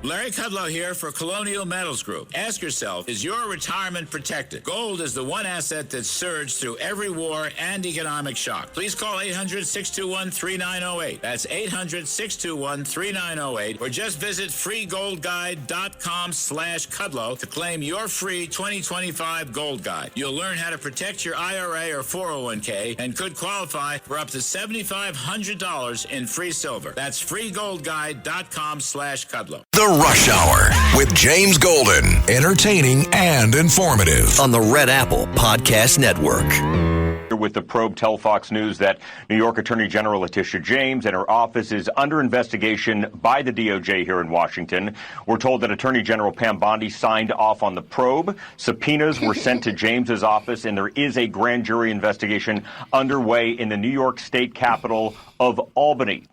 Larry Kudlow here for Colonial Metals Group. Ask yourself, is your retirement protected? Gold is the one asset that's surged through every war and economic shock. Please call 800-621-3908. That's 800-621-3908. Or just visit freegoldguide.com/Kudlow to claim your free 2025 Gold Guide. You'll learn how to protect your IRA or 401k and could qualify for up to $7,500 in free silver. That's freegoldguide.com/Kudlow. The Rush Hour with James Golden. Entertaining and informative. On the Red Apple Podcast Network. With the probe, tell Fox News that New York Attorney General Letitia James and her office is under investigation by the DOJ here in Washington. We're told that Attorney General Pam Bondi signed off on the probe. Subpoenas were sent to James's office, and there is a grand jury investigation underway in the New York State capital of Albany.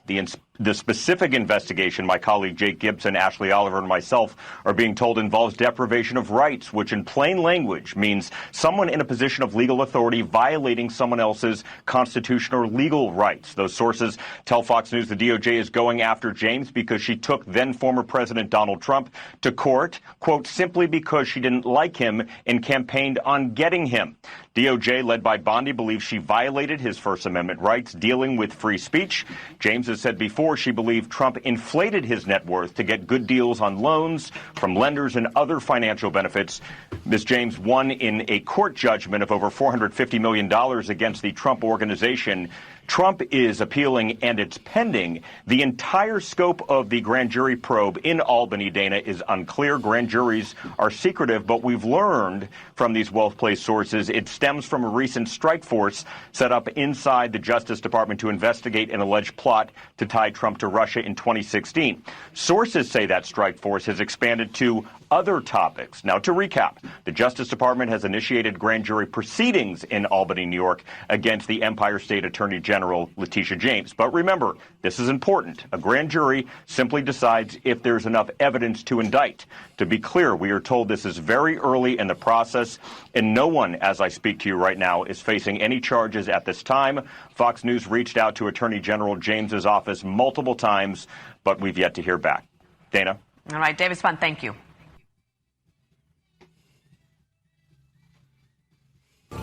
The specific investigation, my colleague Jake Gibson, Ashley Oliver, and myself are being told involves deprivation of rights, which in plain language means someone in a position of legal authority violating someone else's constitutional or legal rights. Those sources tell Fox News the DOJ is going after James because she took then former President Donald Trump to court, quote, simply because she didn't like him and campaigned on getting him. DOJ, led by Bondi, believes she violated his First Amendment rights dealing with free speech. James has said before she believed Trump inflated his net worth to get good deals on loans from lenders and other financial benefits. Ms. James won in a court judgment of over $450 million against the Trump organization. Trump is appealing, and it's pending. The entire scope of the grand jury probe in Albany, Dana, is unclear. Grand juries are secretive, but we've learned from these well-placed sources it stems from a recent strike force set up inside the Justice Department to investigate an alleged plot to tie Trump to Russia in 2016. Sources say that strike force has expanded to other topics. Now, to recap, the Justice Department has initiated grand jury proceedings in Albany, New York, against the Empire State Attorney General Letitia James. But remember, this is important. A grand jury simply decides if there's enough evidence to indict. To be clear, we are told this is very early in the process, and no one, as I speak to you right now, is facing any charges at this time. Fox News reached out to Attorney General James's office multiple times, but we've yet to hear back. Dana? All right, David Spahn, thank you.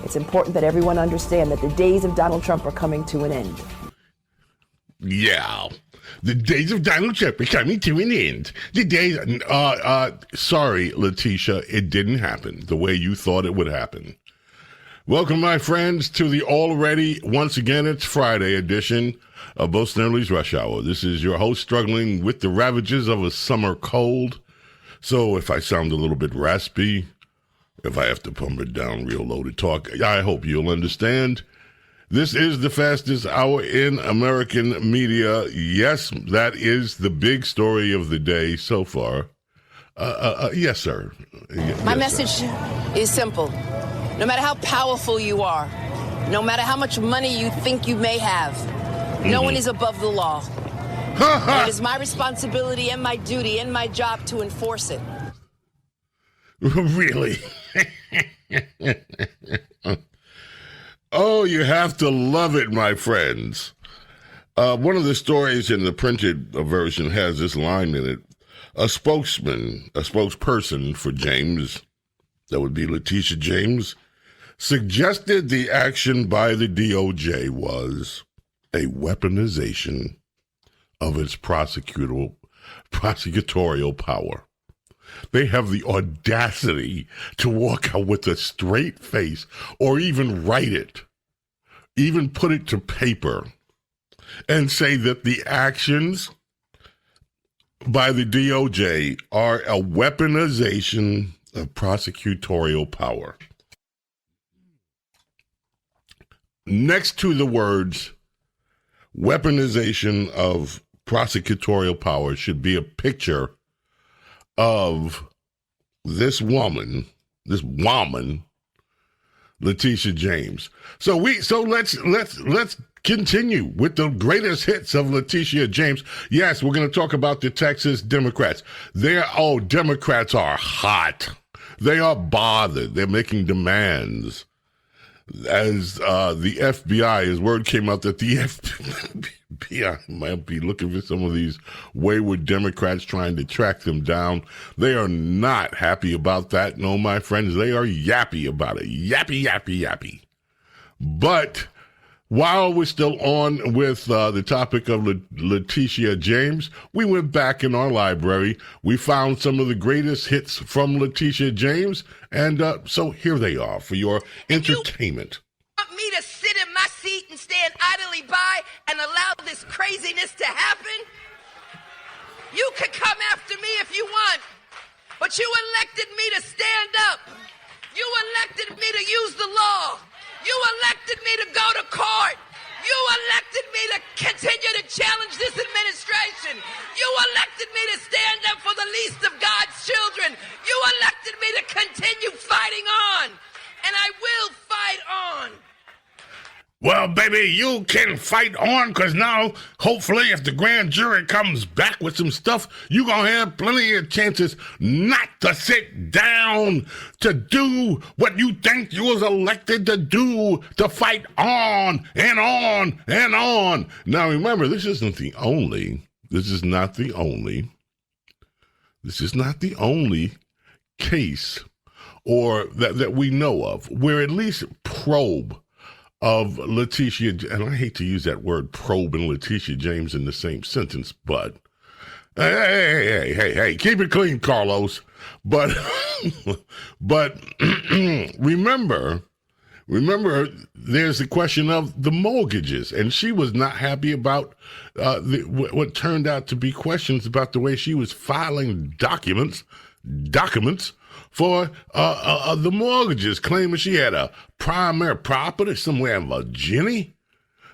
It's important that everyone understand that the days of Donald Trump are coming to an end. Yeah, the days of Donald Trump are coming to an end. The days, sorry, Letitia, it didn't happen the way you thought it would happen. Welcome, my friends, to the already, once again, it's Friday edition of Bo Snerdley's Rush Hour. This is your host struggling with the ravages of a summer cold. So if I sound a little bit raspy, if I have to pump it down real low to talk, I hope you'll understand. This is the fastest hour in American media. Yes, that is the big story of the day so far. Yes, sir. My message is simple. No matter how powerful you are, no matter how much money you think you may have, no one is above the law. And it is my responsibility and my duty and my job to enforce it. Really? Oh, you have to love it, my friends. One of the stories in the printed version has this line in it. A spokesperson for James, that would be Letitia James, suggested the action by the DOJ was a weaponization of its prosecutorial power. They have the audacity to walk out with a straight face or even write it, even put it to paper and say that the actions by the DOJ are a weaponization of prosecutorial power. Next to the words weaponization of prosecutorial power should be a picture of this woman, Letitia James. So let's continue with the greatest hits of Letitia James. Yes, we're going to talk about the Texas Democrats. Democrats are hot. They are bothered. They're making demands as the FBI, as word came out that the FBI might be looking for some of these wayward Democrats trying to track them down. They are not happy about that. No, my friends, they are yappy about it. Yappy, yappy, yappy. But while we're still on with the topic of Letitia James, we went back in our library. We found some of the greatest hits from Letitia James, and so here they are for your entertainment. You want me to sit in my seat and stand idly by and allow this craziness to happen? You can come after me if you want, but you elected me to stand up. You elected me to use the law. You elected me to go to court. You elected me to continue to challenge this administration. You elected me to stand up for the least of God's children. You elected me to continue fighting on. And I will fight on. Well, baby, you can fight on, because now, hopefully, if the grand jury comes back with some stuff, you're going to have plenty of chances not to sit down, to do what you think you was elected to do, to fight on and on and on. Now, remember, this is not the only case or that we know of where at least probe of Letitia, and I hate to use that word probe and Letitia James in the same sentence, but hey, keep it clean, Carlos. But remember, there's the question of the mortgages, and she was not happy about what turned out to be questions about the way she was filing documents for the mortgages, claiming she had a primary property somewhere in Virginia,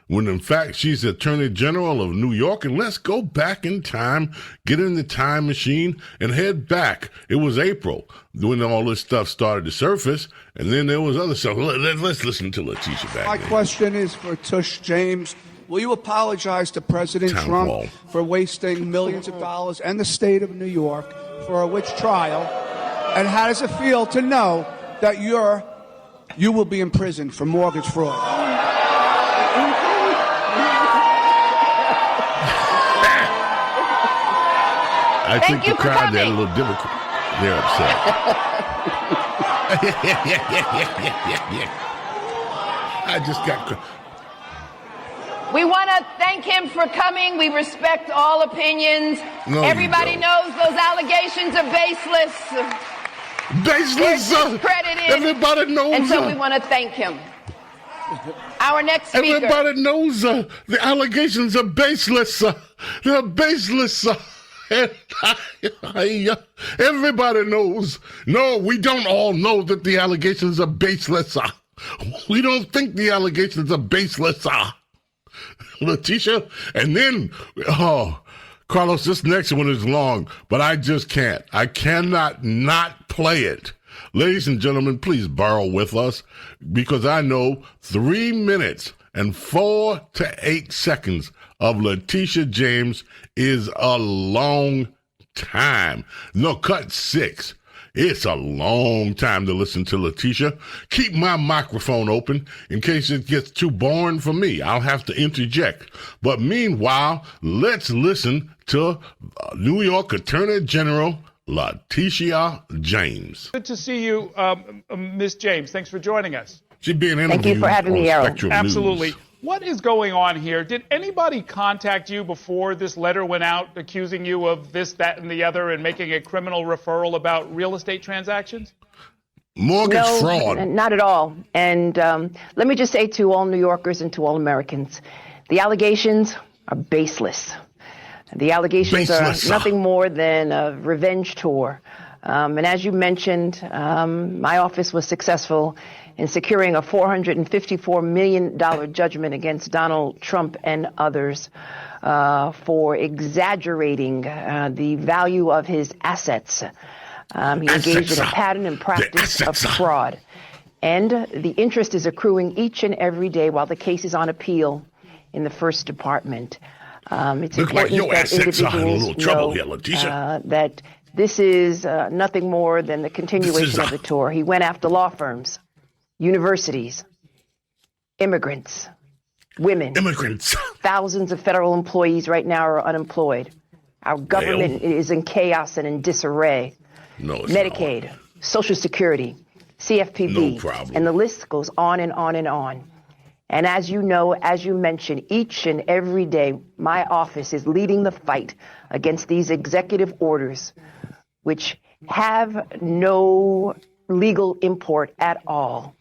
when in fact she's the Attorney General of New York. And let's go back in time, get in the time machine, and head back. It was April when all this stuff started to surface, and then there was other stuff. Let's listen to Letitia back My then. question is for Tush James. Will you apologize to President Trump for wasting millions of dollars and the state of New York for a witch trial? And how does it feel to know that you will be imprisoned for mortgage fraud? I think the crowd there, a little Democrat, they're upset. I just got. We want to thank him for coming. We respect all opinions. No, everybody knows those allegations are baseless. Baseless. Discredited. Everybody knows. And so we want to thank him. Our next speaker. Everybody knows the allegations are baseless. They're baseless. Everybody knows. No, we don't all know that the allegations are baseless. We don't think the allegations are baseless. Letitia, and then, Carlos, this next one is long, but I just can't. I cannot not play it. Ladies and gentlemen, please borrow with us, because I know 3 minutes and 4 to 8 seconds of Letitia James is a long time. No, cut 6. It's a long time to listen to Letitia. Keep my microphone open in case it gets too boring for me. I'll have to interject. But meanwhile, let's listen to New York Attorney General Letitia James. Good to see you, Ms. James. Thanks for joining us. She's being interviewed. Thank you for having me, Errol. Absolutely. News. What is going on here? Did anybody contact you before this letter went out accusing you of this, that, and the other and making a criminal referral about real estate transactions? Mortgage fraud. Not at all. And let me just say to all New Yorkers and to all Americans, the allegations are baseless. The allegations are nothing more than a revenge tour. And as you mentioned, my office was successful in securing a $454 million judgment against Donald Trump and others for exaggerating the value of his assets. He engaged in a pattern and practice of fraud. And the interest is accruing each and every day while the case is on appeal in the First Department. It's important that individuals know that this is nothing more than the continuation of the tour. He went after law firms, universities, immigrants, women. Immigrants. Thousands of federal employees right now are unemployed. Our government is in chaos and in disarray. No, it's Medicaid, not. Social Security, CFPB, No problem. and the list goes on and on and on. And as you know, as you mentioned, each and every day, my office is leading the fight against these executive orders, which have no legal import at all,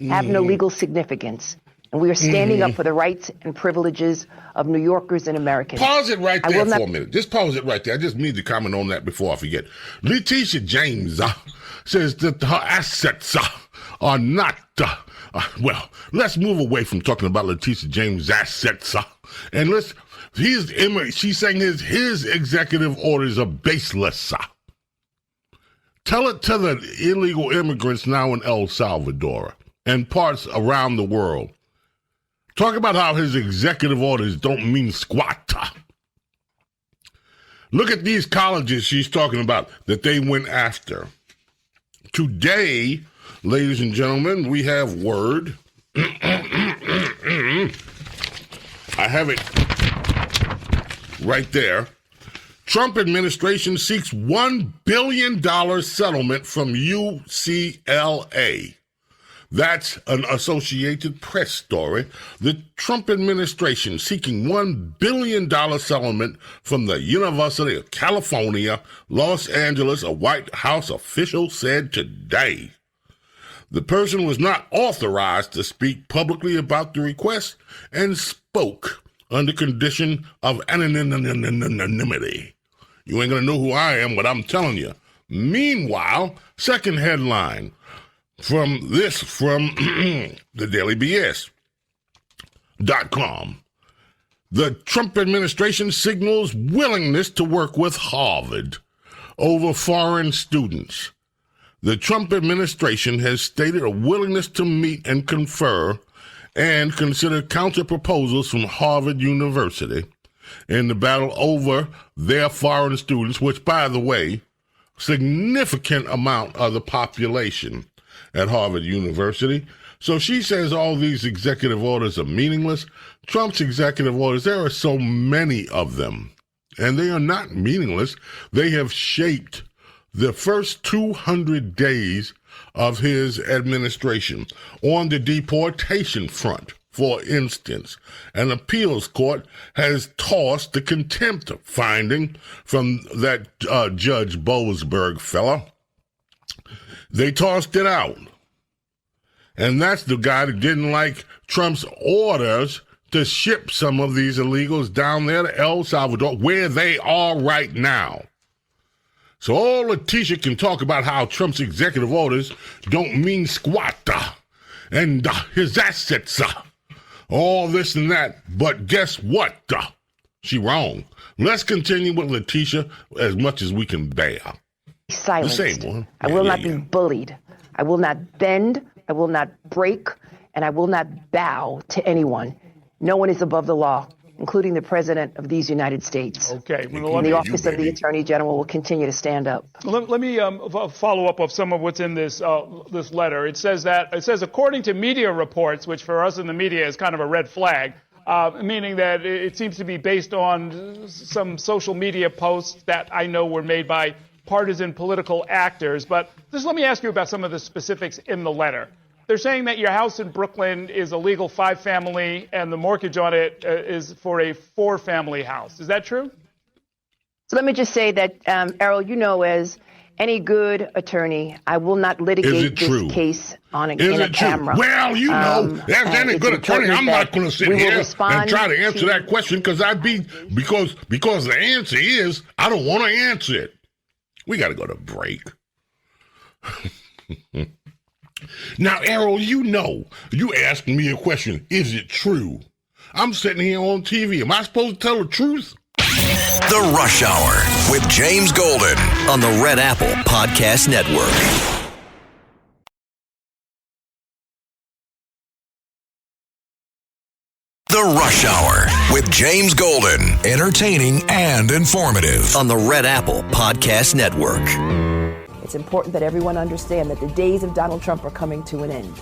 have no legal significance. And we are standing up for the rights and privileges of New Yorkers and Americans. Pause it right there for a minute. Just pause it right there. I just need to comment on that before I forget. Letitia James says that her assets are not... well, let's move away from talking about Letitia James' assets. And she's saying his executive orders are baseless. Tell it to the illegal immigrants now in El Salvador and parts around the world. Talk about how his executive orders don't mean squat. Look at these colleges she's talking about that they went after. Today, ladies and gentlemen, we have word. I have it right there. Trump administration seeks $1 billion settlement from UCLA. That's an Associated Press story. The Trump administration seeking $1 billion settlement from the University of California, Los Angeles, a White House official said today. The person was not authorized to speak publicly about the request and spoke under condition of anonymity. You ain't going to know who I am, but I'm telling you. Meanwhile, second headline from the dailybs.com. The Trump administration signals willingness to work with Harvard over foreign students. The Trump administration has stated a willingness to meet and confer and consider counter proposals from Harvard University in the battle over their foreign students, which, by the way, significant amount of the population at Harvard University. So she says all these executive orders are meaningless. Trump's executive orders, there are so many of them, and they are not meaningless. They have shaped the first 200 days of his administration. On the deportation front, for instance, an appeals court has tossed the contempt finding from that Judge Boasberg fella. They tossed it out. And that's the guy that didn't like Trump's orders to ship some of these illegals down there to El Salvador, where they are right now. So all Letitia can talk about how Trump's executive orders don't mean squat, and his assets, all this and that. But guess what? She wrong. Let's continue with Letitia as much as we can bear. Silenced. The same one. I will not be bullied. I will not bend. I will not break. And I will not bow to anyone. No one is above the law, including the President of these United States. Okay. Well, the Office of the Attorney General will continue to stand up. Let me follow up of some of what's in this this letter. It says according to media reports, which for us in the media is kind of a red flag, meaning that it seems to be based on some social media posts that I know were made by partisan political actors. But just let me ask you about some of the specifics in the letter. They're saying that your house in Brooklyn is a legal 5-family and the mortgage on it is for a 4-family house. Is that true? So let me just say that, Errol, you know, as any good attorney, I will not litigate this case in a camera. Well, you know, as any good attorney, I'm not going to sit here and try to answer that question because because the answer is I don't want to answer it. We got to go to break. Now, Errol, you know, you asking me a question. Is it true? I'm sitting here on TV. Am I supposed to tell the truth? The Rush Hour with James Golden on the Red Apple Podcast Network. The Rush Hour with James Golden. Entertaining and informative on the Red Apple Podcast Network. It's important that everyone understand that the days of Donald Trump are coming to an end.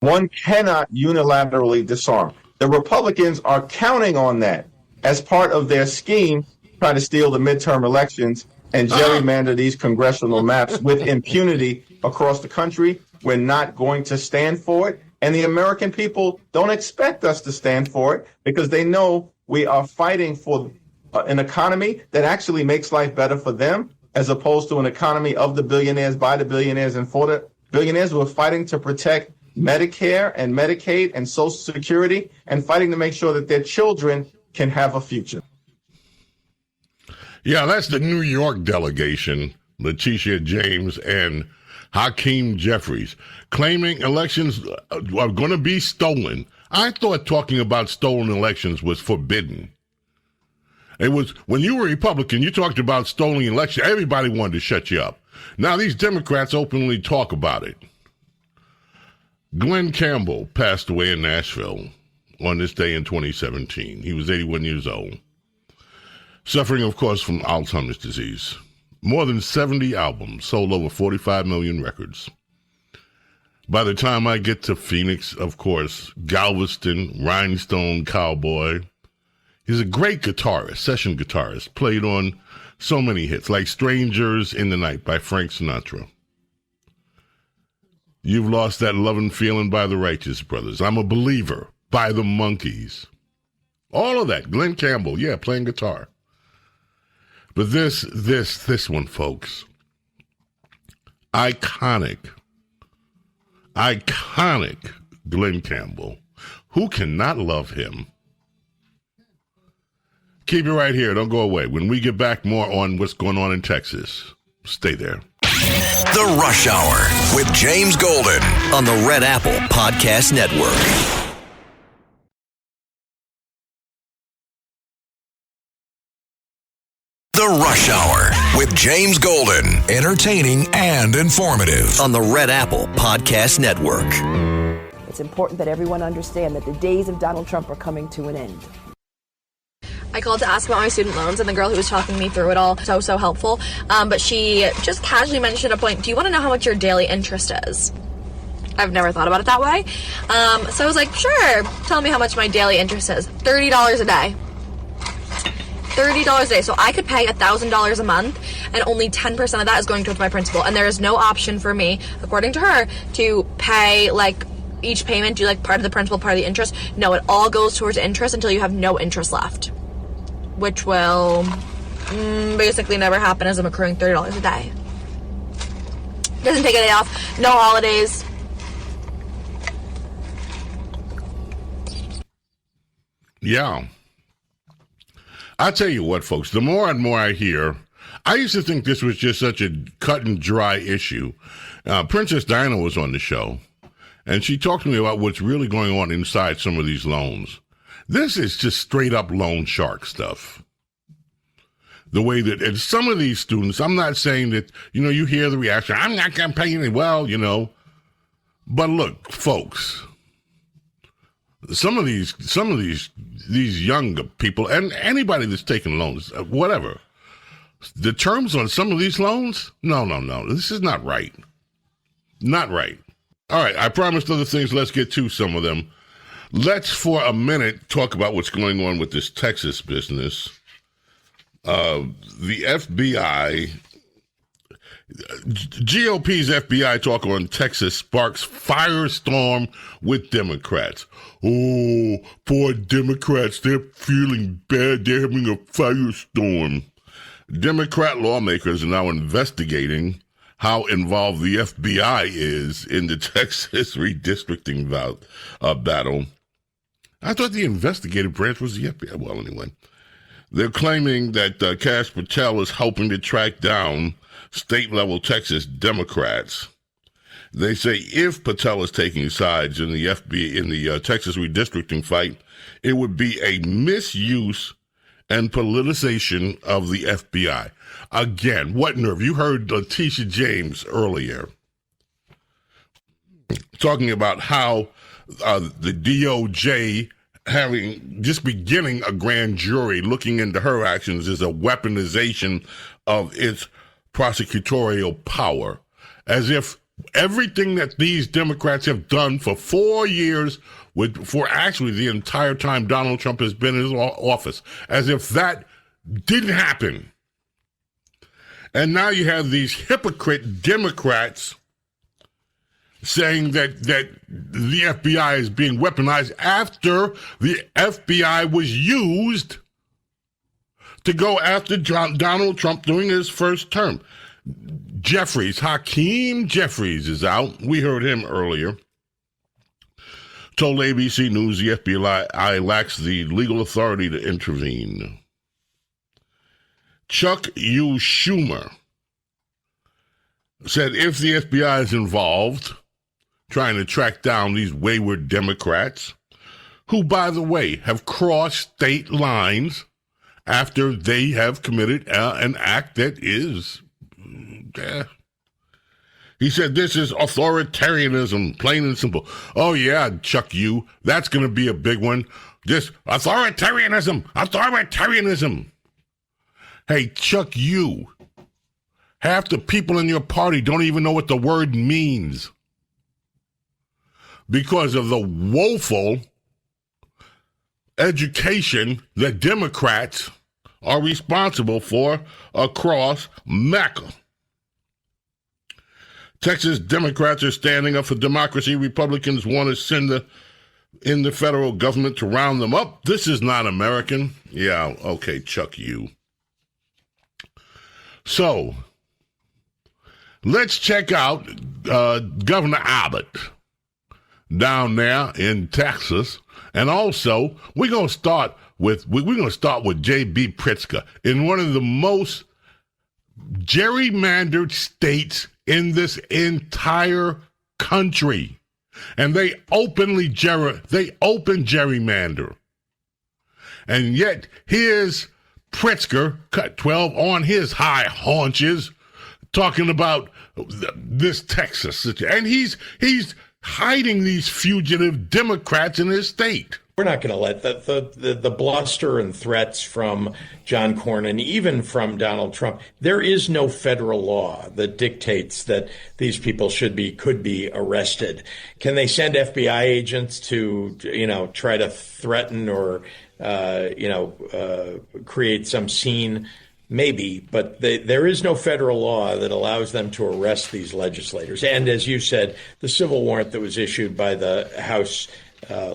One cannot unilaterally disarm. The Republicans are counting on that as part of their scheme, trying to steal the midterm elections and gerrymander these congressional maps with impunity across the country. We're not going to stand for it. And the American people don't expect us to stand for it because they know we are fighting for an economy that actually makes life better for them, as opposed to an economy of the billionaires, by the billionaires, and for the billionaires. We're fighting to protect Medicare and Medicaid and Social Security, and fighting to make sure that their children can have a future. Yeah, that's the New York delegation, Letitia James and Hakeem Jeffries, claiming elections are going to be stolen. I thought talking about stolen elections was forbidden. It was when you were a Republican, you talked about stolen elections. Everybody wanted to shut you up. Now these Democrats openly talk about it. Glenn Campbell passed away in Nashville on this day in 2017. He was 81 years old, suffering, of course, from Alzheimer's disease. More than 70 albums, sold over 45 million records. By the time I get to Phoenix, of course, Galveston, Rhinestone Cowboy. He's a great guitarist, session guitarist, played on so many hits, like Strangers in the Night by Frank Sinatra. You've Lost That Lovin' Feeling by the Righteous Brothers. I'm a Believer by the Monkees. All of that. Glenn Campbell, yeah, playing guitar. But this one, folks. Iconic Glenn Campbell. Who cannot love him? Keep it right here. Don't go away. When we get back, more on what's going on in Texas. Stay there. The Rush Hour with James Golden on the Red Apple Podcast Network. The Rush Hour with James Golden. Entertaining and informative on the Red Apple Podcast Network. It's important that everyone understand that the days of Donald Trump are coming to an end. I called to ask about my student loans, and the girl who was talking me through it all, so helpful. But she just casually mentioned a point. Do you want to know how much your daily interest is? I've never thought about it that way. So I was like, sure, tell me how much my daily interest is. $30 a day. $30 a day. So I could pay $1,000 a month, and only 10% of that is going towards my principal. And there is no option for me, according to her, to pay, like, each payment, do, like, part of the principal, part of the interest. No, it all goes towards interest until you have no interest left, which will basically never happen as I'm accruing $30 a day. Doesn't take a day off. No holidays. Yeah. I'll tell you what, folks, the more and more I hear, I used to think this was just such a cut and dry issue. Princess Diana was on the show, and she talked to me about what's really going on inside some of these loans. This is just straight up loan shark stuff. The way that, and some of these students, I'm not saying that, you hear the reaction, I'm not going to pay any, well, but look, folks, some of these younger people, and anybody that's taking loans, whatever, the terms on some of these loans, no, this is not right. Not right. All right, I promised other things. Let's get to some of them. Let's, for a minute, talk about what's going on with this Texas business. The FBI, GOP's FBI talk on Texas sparks firestorm with Democrats. Oh, poor Democrats, they're feeling bad. They're having a firestorm. Democrat lawmakers are now investigating how involved the FBI is in the Texas redistricting battle. I thought the investigative branch was the FBI. Well, anyway, they're claiming that Kash Patel is helping to track down state-level Texas Democrats. They say if Patel is taking sides in the Texas redistricting fight, it would be a misuse and politicization of the FBI. Again, what nerve? You heard Letitia James earlier talking about how the DOJ just beginning a grand jury looking into her actions is a weaponization of its prosecutorial power, as if everything that these Democrats have done for 4 years, for actually the entire time Donald Trump has been in his office, as if that didn't happen. And now you have these hypocrite Democrats saying that the FBI is being weaponized after the FBI was used to go after Donald Trump during his first term. Hakeem Jeffries is out. We heard him earlier. Told ABC News the FBI lacks the legal authority to intervene. Chuck U. Schumer said if the FBI is involved trying to track down these wayward Democrats, who, by the way, have crossed state lines after they have committed an act that is... He said this is authoritarianism, plain and simple. Oh, yeah, Chuck U, that's going to be a big one. Just authoritarianism. Hey, Chuck U, half the people in your party don't even know what the word means because of the woeful education that Democrats are responsible for across America. Texas Democrats are standing up for democracy. Republicans want to send in the federal government to round them up. This is not American. Yeah, okay, Chuck U. So, let's check out Governor Abbott down there in Texas. And also, we're going to start with J.B. Pritzker in one of the most gerrymandered states in this entire country. And they openly gerrymander. And yet, here's Pritzker, cut 12, on his high haunches, talking about this Texas situation. And he's hiding these fugitive Democrats in his state. We're not going to let the bluster and threats from John Cornyn, even from Donald Trump. There is no federal law that dictates that these people could be arrested. Can they send FBI agents to, try to threaten or, create some scene? Maybe, but there is no federal law that allows them to arrest these legislators. And as you said, the civil warrant that was issued by the House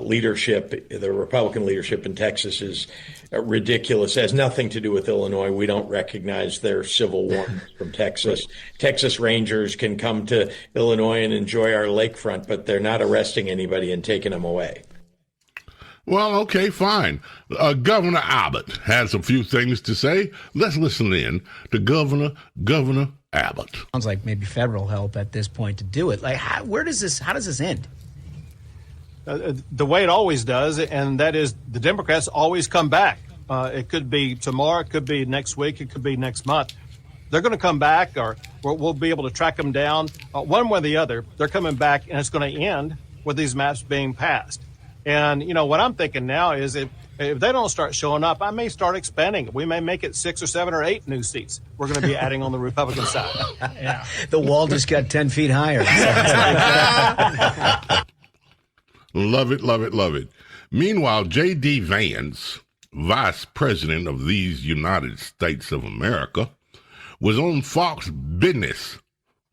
leadership, the Republican leadership in Texas, is ridiculous. It has nothing to do with Illinois. We don't recognize their civil warrant from Texas. Texas Rangers can come to Illinois and enjoy our lakefront, but they're not arresting anybody and taking them away. Well, okay, fine. Governor Abbott has a few things to say. Let's listen in to Governor Abbott. Sounds like maybe federal help at this point to do it. Like, how does this end? The way it always does, and that is the Democrats always come back. It could be tomorrow, it could be next week, it could be next month. They're going to come back, or we'll be able to track them down. One way or the other, they're coming back, and it's going to end with these maps being passed. And, what I'm thinking now is if they don't start showing up, I may start expanding. We may make it 6 or 7 or 8 new seats we're going to be adding on the Republican side. Yeah. The wall just got 10 feet higher. Love it, love it, love it. Meanwhile, J.D. Vance, Vice President of these United States of America, was on Fox Business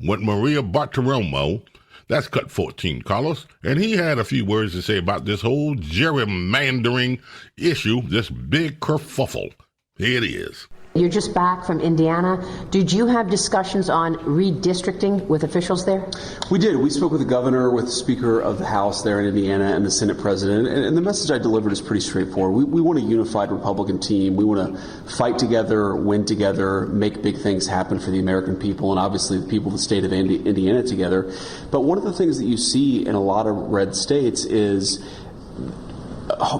with Maria Bartiromo. That's cut 14, Carlos. And he had a few words to say about this whole gerrymandering issue, this big kerfuffle. Here it is. You're just back from Indiana. Did you have discussions on redistricting with officials there? We did. We spoke with the governor, with the Speaker of the House there in Indiana, and the Senate President. And the message I delivered is pretty straightforward. We want a unified Republican team. We want to fight together, win together, make big things happen for the American people, and obviously the people of the state of Indiana together. But one of the things that you see in a lot of red states is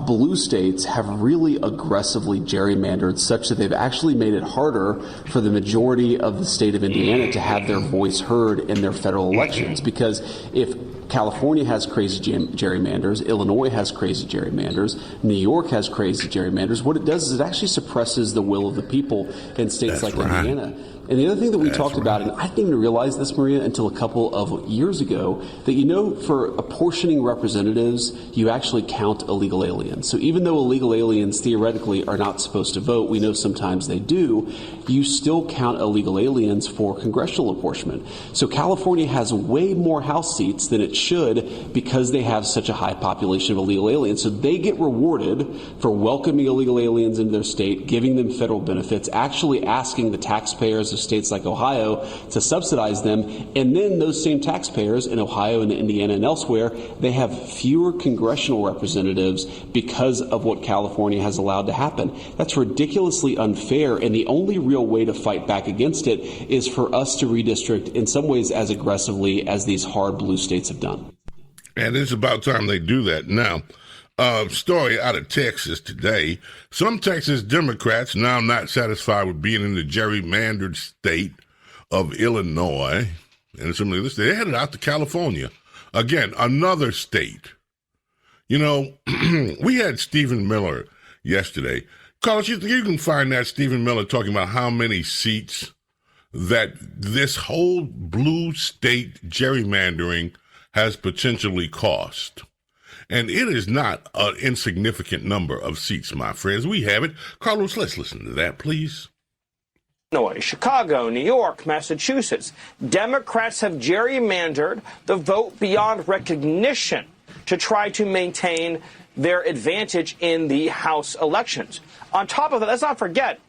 blue states have really aggressively gerrymandered such that they've actually made it harder for the majority of the state of Indiana to have their voice heard in their federal elections. Because if California has crazy gerrymanders, Illinois has crazy gerrymanders, New York has crazy gerrymanders, what it does is it actually suppresses the will of the people in states like Indiana. And the other thing that we talked about, and I didn't even realize this, Maria, until a couple of years ago, that, for apportioning representatives, you actually count illegal aliens. So even though illegal aliens theoretically are not supposed to vote, we know sometimes they do, you still count illegal aliens for congressional apportionment. So California has way more House seats than it should because they have such a high population of illegal aliens. So they get rewarded for welcoming illegal aliens into their state, giving them federal benefits, actually asking the taxpayers of states like Ohio to subsidize them, and then those same taxpayers in Ohio and Indiana and elsewhere, they have fewer congressional representatives because of what California has allowed to happen. That's ridiculously unfair, and the only real way to fight back against it is for us to redistrict in some ways as aggressively as these hard blue states have done. And it's about time they do that now. Story out of Texas today. Some Texas Democrats, now not satisfied with being in the gerrymandered state of Illinois, and some of this, they headed out to California. Again, another state. We had Stephen Miller yesterday. Carlos, you can find that Stephen Miller talking about how many seats that this whole blue state gerrymandering has potentially cost. And it is not an insignificant number of seats, my friends. We have it. Carlos, let's listen to that, please. Illinois, Chicago, New York, Massachusetts. Democrats have gerrymandered the vote beyond recognition to try to maintain their advantage in the House elections. On top of that, let's not forget,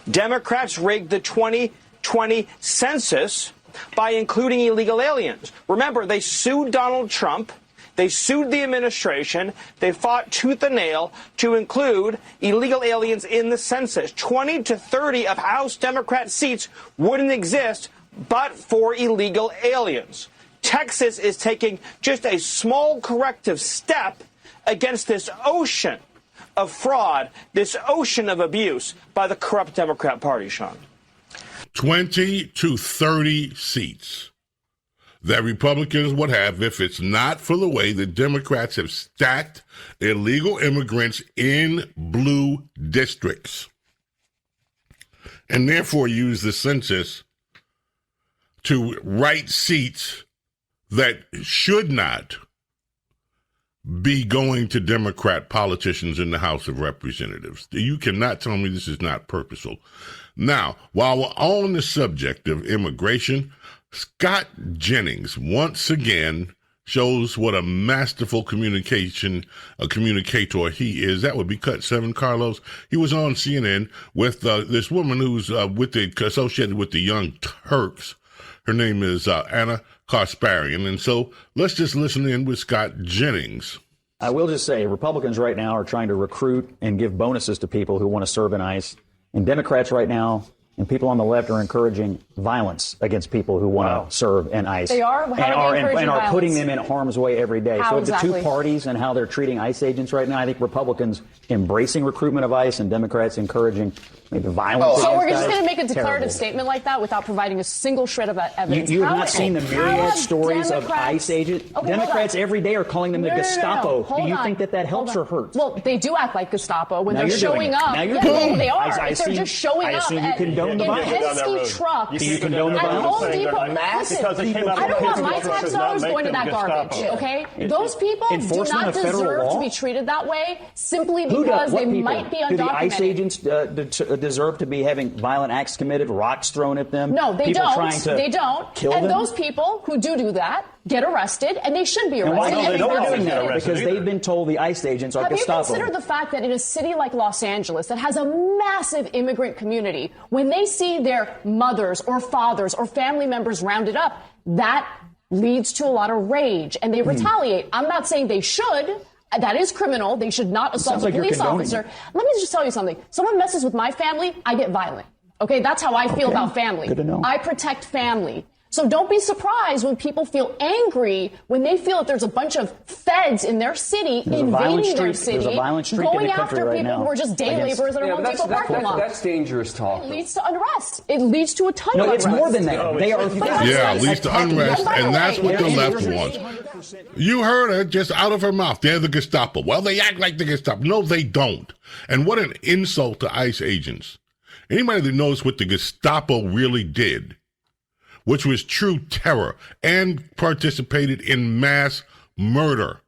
Democrats rigged the 2020 census by including illegal aliens. Remember, they sued Donald Trump. They sued the administration. They fought tooth and nail to include illegal aliens in the census. 20 to 30 of House Democrat seats wouldn't exist but for illegal aliens. Texas is taking just a small corrective step against this ocean of fraud, this ocean of abuse by the corrupt Democrat Party, Sean. 20 to 30 seats that Republicans would have if it's not for the way the Democrats have stacked illegal immigrants in blue districts, and therefore use the census to write seats that should not be going to Democrat politicians in the House of Representatives. You cannot tell me this is not purposeful. Now, while we're on the subject of immigration, Scott Jennings once again shows what a masterful communicator he is. That would be Cut 7, Carlos. He was on CNN with this woman who's associated with the Young Turks. Her name is Anna Kasparian. And so let's just listen in with Scott Jennings. I will just say Republicans right now are trying to recruit and give bonuses to people who want to serve in ICE. And Democrats right now and people on the left are encouraging violence against people who want to serve in ICE. They are? And are putting them in harm's way every day. How so exactly? The two parties and how they're treating ICE agents right now, I think Republicans embracing recruitment of ICE and Democrats encouraging maybe violence. So we're just going to make a declarative statement like that without providing a single shred of evidence. You have not seen the myriad stories of ICE agents? Okay, Democrats every day are calling them the Gestapo. No. Do you think that helps or hurts? Well, they do act like Gestapo when now they're showing up. Now you're doing it. They are. They're just showing up. I assume you condone the violence. Penske trucks. Do you condone the violence? Home Depot. Listen, I don't want my tax dollars going to that garbage, okay? Those people do not deserve to be treated that way simply because they might be undocumented. Do the ICE agents deserve to be having violent acts committed, rocks thrown at them? No, they people don't. Trying to they don't. Kill and them? those people who do that get arrested, and they should be arrested. And why don't they doing that? Because they've been told the ICE agents are Gestapo. Have you considered the fact that in a city like Los Angeles that has a massive immigrant community, when they see their mothers or fathers or family members rounded up, that leads to a lot of rage, and they retaliate. I'm not saying they should. That is criminal. They should not assault a police officer. Let me just tell you something. Someone messes with my family, I get violent. Okay, that's how I feel about family. Good to know. I protect family. So don't be surprised when people feel angry when they feel that there's a bunch of feds in their city invading their city, going after people who are just day laborers that are Home Depot parking lot. That's dangerous talk. It leads to unrest. It leads to a ton of unrest. No, it's more than that. They are. Yeah, it leads to unrest, and that's what the left wants. You heard her just out of her mouth. They're the Gestapo. Well, they act like the Gestapo. No, they don't. And what an insult to ICE agents. Anybody that knows what the Gestapo really did, which was true terror and participated in mass murder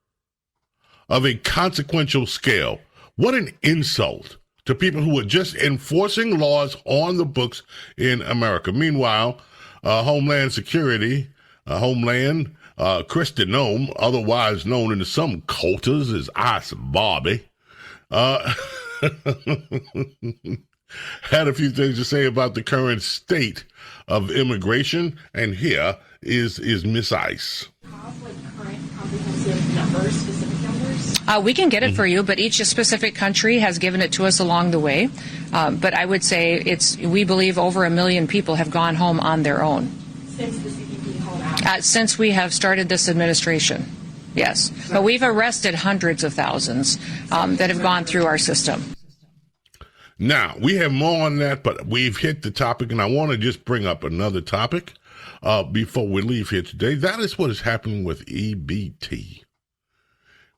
of a consequential scale. What an insult to people who were just enforcing laws on the books in America. Meanwhile, Homeland Security, Kristi Noem, otherwise known in some cultures as Ice Barbie, had a few things to say about the current state of immigration, and here is Miss Ice. We can get it for you, but each specific country has given it to us along the way. But I would say we believe over 1 million people have gone home on their own. Since the CBP called out? Since we have started this administration, yes. But we've arrested hundreds of thousands that have gone through our system. Now, we have more on that, but we've hit the topic, and I want to just bring up another topic before we leave here today. That is what is happening with EBT.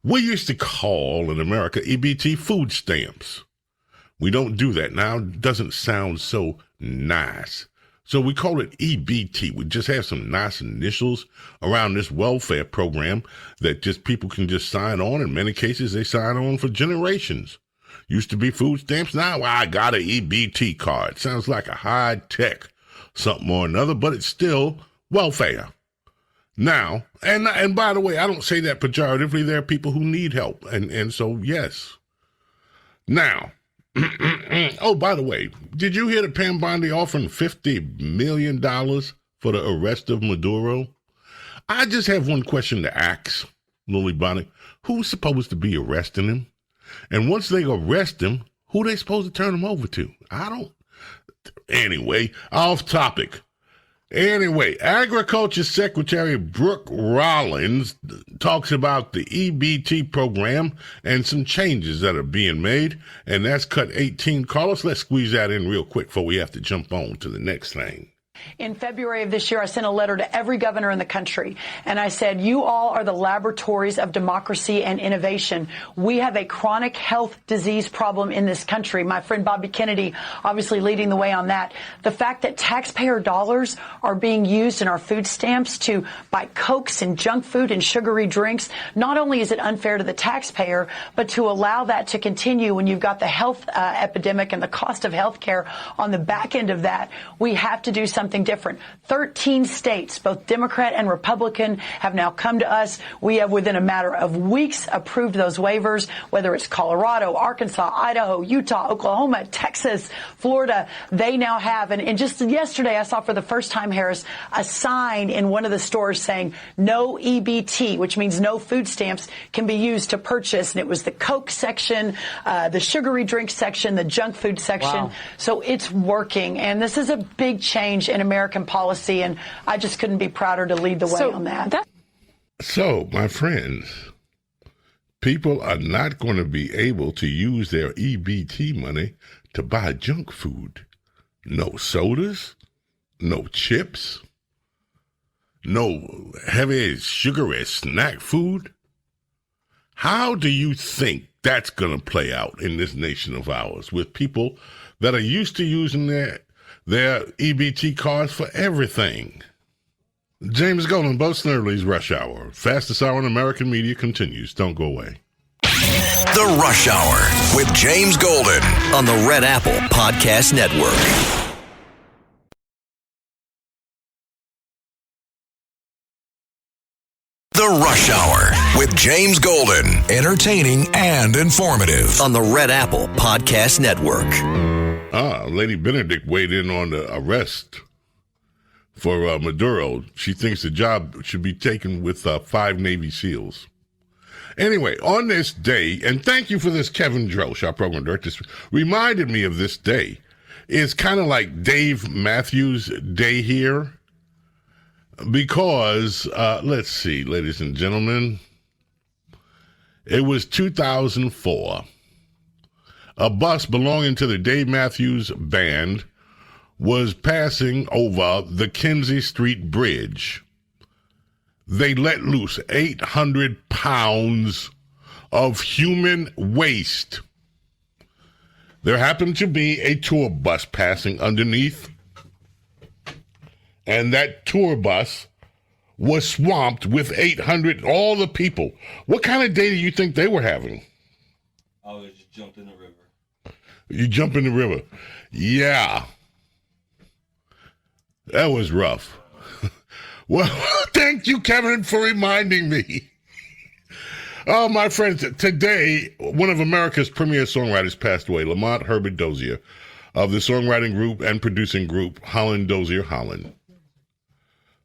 We used to call in America EBT food stamps. We don't do that now. It doesn't sound so nice. So we call it EBT. We just have some nice initials around this welfare program that just people can just sign on. In many cases, they sign on for generations. Used to be food stamps. Now I got an EBT card. Sounds like a high-tech something or another, but it's still welfare. Now, and by the way, I don't say that pejoratively. There are people who need help, and so, yes. Now, oh, by the way, did you hear that Pam Bondi offering $50 million for the arrest of Maduro? I just have one question to ask Lily Bondi. Who's supposed to be arresting him? And once they arrest him, who they supposed to turn him over to? Anyway, off topic. Anyway, Agriculture Secretary Brooke Rollins talks about the EBT program and some changes that are being made, and that's cut 18. Carlos, let's squeeze that in real quick before we have to jump on to the next thing. In February of this year, I sent a letter to every governor in the country, and I said, you all are the laboratories of democracy and innovation. We have a chronic health disease problem in this country. My friend Bobby Kennedy obviously leading the way on that. The fact that taxpayer dollars are being used in our food stamps to buy Cokes and junk food and sugary drinks, not only is it unfair to the taxpayer, but to allow that to continue when you've got the health epidemic and the cost of health care on the back end of that, we have to do something different. 13 states, both Democrat and Republican, have now come to us. We have, within a matter of weeks, approved those waivers, whether it's Colorado, Arkansas, Idaho, Utah, Oklahoma, Texas, Florida. They now have, and just yesterday I saw for the first time, Harris, a sign in one of the stores saying no EBT, which means no food stamps can be used to purchase. And it was the Coke section, the sugary drink section, the junk food section. Wow. So it's working. And this is a big change in American policy, and I just couldn't be prouder to lead the way on that. So, my friends, people are not going to be able to use their EBT money to buy junk food. No sodas, no chips, no heavy, sugary snack food. How do you think that's going to play out in this nation of ours with people that are used to using their EBT cards for everything? James Golden, Bo Snerdley's Rush Hour. Fastest hour in American media continues. Don't go away. The Rush Hour with James Golden on the Red Apple Podcast Network. The Rush Hour with James Golden. Entertaining and informative on the Red Apple Podcast Network. Lady Benedict weighed in on the arrest for Maduro. She thinks the job should be taken with 5 Navy SEALs. Anyway, on this day, and thank you for this, Kevin Drosh, our program director, reminded me of this day. It's kind of like Dave Matthews Day here because, let's see, ladies and gentlemen, it was 2004. A bus belonging to the Dave Matthews Band was passing over the Kinsey Street Bridge. They let loose 800 pounds of human waste. There happened to be a tour bus passing underneath, and that tour bus was swamped with 800, all the people. What kind of day do you think they were having? I was just jumped in the river. You jump in the river. Yeah. That was rough. Well, thank you, Kevin, for reminding me. Oh, my friends, today, one of America's premier songwriters passed away, Lamont Herbert Dozier, of the songwriting group and producing group Holland Dozier Holland.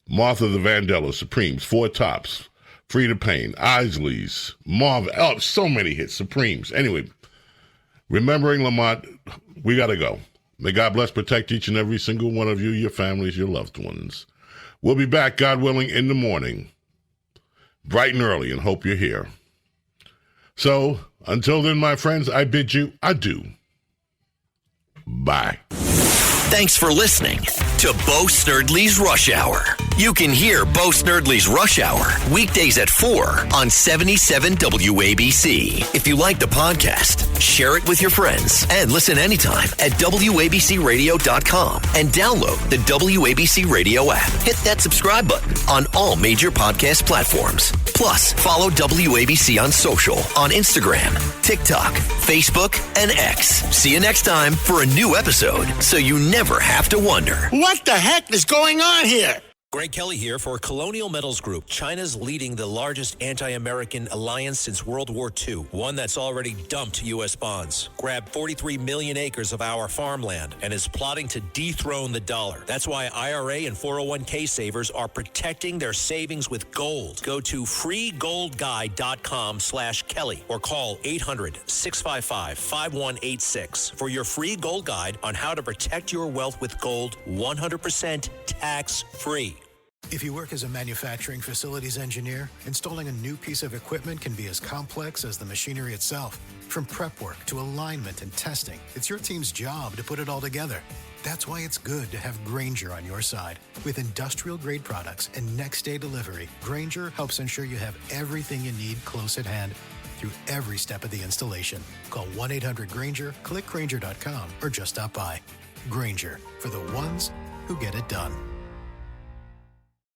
Martha the Vandellas, Supremes, Four Tops, Frida Payne, Isleys, Marvin, oh, so many hits, Supremes. Anyway, remembering Lamont, we got to go. May God bless, protect each and every single one of you, your families, your loved ones. We'll be back, God willing, in the morning, bright and early, and hope you're here. So, until then, my friends, I bid you adieu. Bye. Thanks for listening to Bo Snerdley's Rush Hour. You can hear Bo Snerdley's Rush Hour weekdays at 4 on 77 WABC. If you like the podcast, share it with your friends and listen anytime at WABCRadio.com and download the WABC Radio app. Hit that subscribe button on all major podcast platforms. Plus, follow WABC on social on Instagram, TikTok, Facebook, and X. See you next time for a new episode so you never have to wonder, what the heck is going on here? Greg Kelly here for Colonial Metals Group. China's leading the largest anti-American alliance since World War II, one that's already dumped U.S. bonds, grabbed 43 million acres of our farmland, and is plotting to dethrone the dollar. That's why IRA and 401k savers are protecting their savings with gold. Go to freegoldguide.com/Kelly or call 800-655-5186 for your free gold guide on how to protect your wealth with gold 100% tax-free. If you work as a manufacturing facilities engineer, installing a new piece of equipment can be as complex as the machinery itself. From prep work to alignment and testing, it's your team's job to put it all together. That's why it's good to have Grainger on your side. With industrial-grade products and next-day delivery, Grainger helps ensure you have everything you need close at hand through every step of the installation. Call 1-800-GRAINGER, click Grainger.com, or just stop by. Grainger, for the ones who get it done.